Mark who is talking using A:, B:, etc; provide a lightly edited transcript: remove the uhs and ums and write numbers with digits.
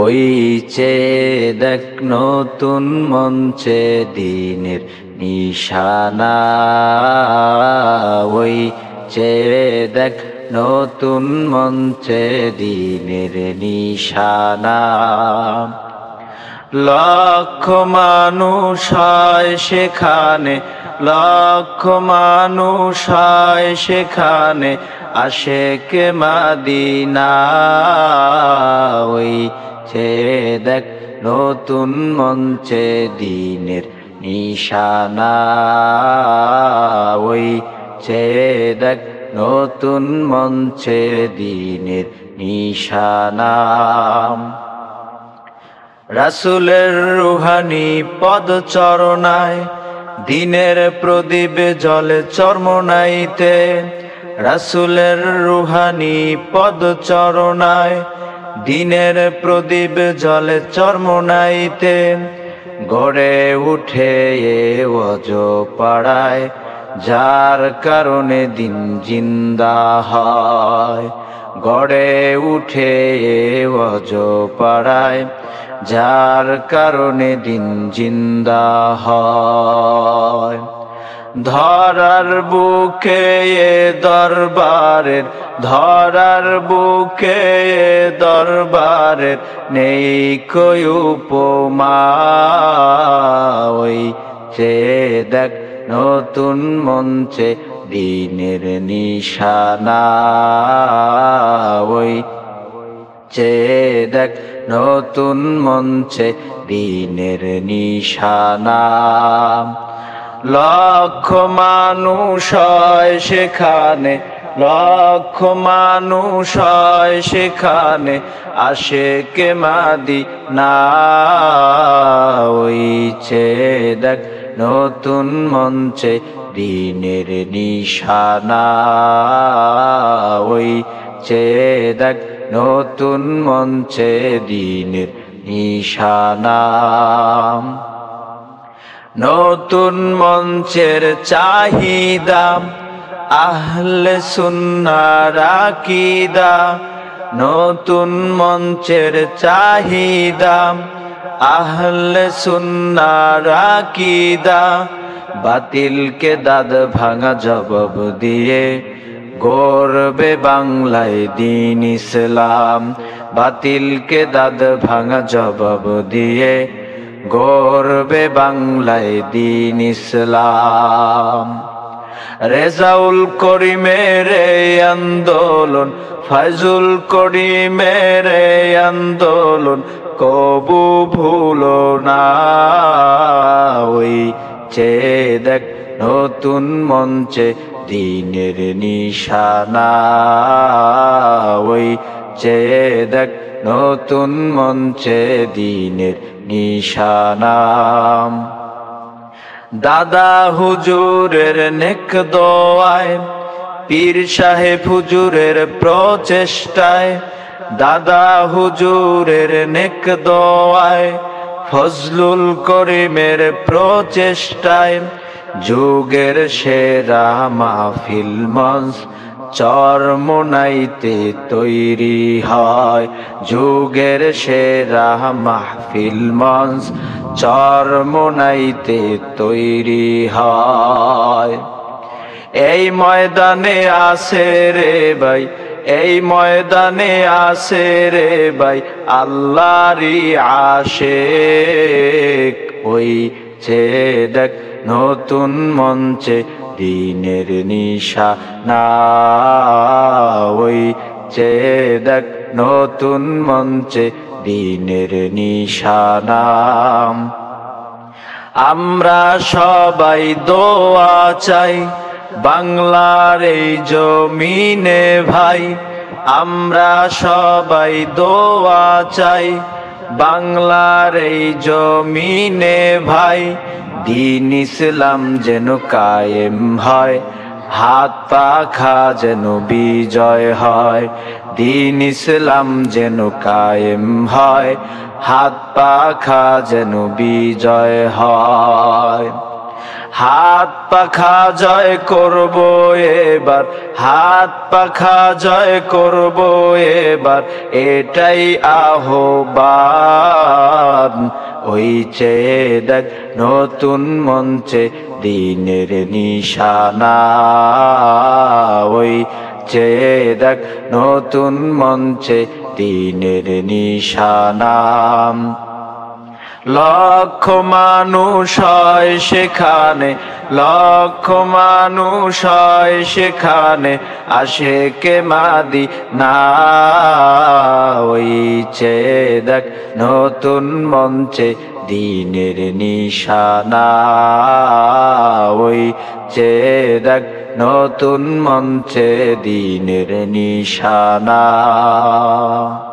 A: ওই চেয়ে দেখ নতুন মঞ্চে দিনের নিশানা, ওই চেয়ে দেখ নতুন মঞ্চে দিনের নিশানা। লক্ষ মানুষ হয় সেখানে, লক্ষ মানুষ হয় সেখানে, আশেকে মাদিনা। ওই চেয়ে দেখ নতুন মঞ্চে দিনের নিশানা, ওই চেয়ে দেখ নতুন মঞ্চে দিনের নিশানা। রাসূলের রুহানি পদচরণায় দিনের প্রদীপ জ্বলে চরমোনাইতে। রাসূলের রুহানি পদচরণায় দিনের প্রদীপ জ্বলে চরমোনাইতে। গড়ে উঠে এ অজপাড়ায়, যার কারণে দিন জিন্দা হয়। গড়ে উঠে এ অজপাড়ায়, যার কারণে দিন জিন্দা হয়। ধরার বুকে এ দরবারের, ধরার বুকে এ দরবারের নেই কই উপমা। ওই চেয়ে দেখ নতুন মঞ্চে দিনের নিশানা, ওই চেয়ে দেখ নতুন মঞ্চে দিনের নিশানা। লক্ষ মানুষ হয় সেখানে, লক্ষ মানুষ হয় সেখানে, আশেকে মাদিনা। ওই চেয়ে দেখ নতুন মঞ্চে দিনের নিশানা, ওই চেয়ে দেখ নতুন মঞ্চে দিনের নিশানা। নতুন মঞ্চের চাহিদা আহলে সুন্নাহর আকীদা। নতুন মঞ্চের চাহিদা আহলে সুন্নাহর আকীদা। বাতিলকে দাঁত ভাঙা জবাব দিয়ে গড়বে বাংলায় দিন ইসলাম। বাতিলকে দাঁত ভাঙা জবাব দিয়ে গড়বে বাংলায় দিন ইসলাম। রেজাউল করিমের আন্দোলন, ফয়জুল করিমের আন্দোলন কবু ভুলো না। ওই চেয়ে দেখ নতুন মঞ্চে দিনের নিশানা, ওই চেয়ে দেখ নতুন মঞ্চে দিনের নিশানা। দাদা হুজুরের নেক দোয়ায়, পীর সাহেব হুজুরের প্রচেষ্টায়, দাদা হুজুরের নেক দোয়ায়, ফজলুল করিমের প্রচেষ্টায় যুগের সেরা মাহফিল মঞ্চ চরমোনাইতে তৈরি হয়। যুগের সেরা মাহফিল মঞ্চ চরমোনাইতে তৈরি হয়। এই ময়দানে আসে রে ভাই, এই ময়দানে আসে রে ভাই আল্লাহরই আশিক। ওই চেয়ে দেখ নতুন মঞ্চে দিনের নিশানা, ওই চেয়ে দেখ নতুন মঞ্চে দিনের নিশানা। আমরা সবাই দোয়া চাই বাংলার এই জমিনে ভাই। আমরা সবাই দোয়া চাই বাংলার এই জমিনে ভাই। দিন ইসলাম যেন কায়েম হয়, হাত পাখা যেন বিজয় হয়। দিন ইসলাম যেন কায়েম হয়, হাত পাখা যেন বিজয় হয়। হাত পাখা জয় করব এবার, হাত পাখা জয় করব এবার, এটাই আহ্বান। ওই চেয়ে দেখ নতুন মঞ্চে দিনের নিশানা, ওই চেয়ে দেখ নতুন মঞ্চে দিনের নিশানা। লক্ষ মানুষ হয় সেখানে, লক্ষ মানুষ হয় সেখানে, আশিকে মদিনা। ওই চেয়ে দেখ নতুন মঞ্চে দিনের নিশানা, ওই চেয়ে দেখ নতুন মঞ্চে দিনের নিশানা।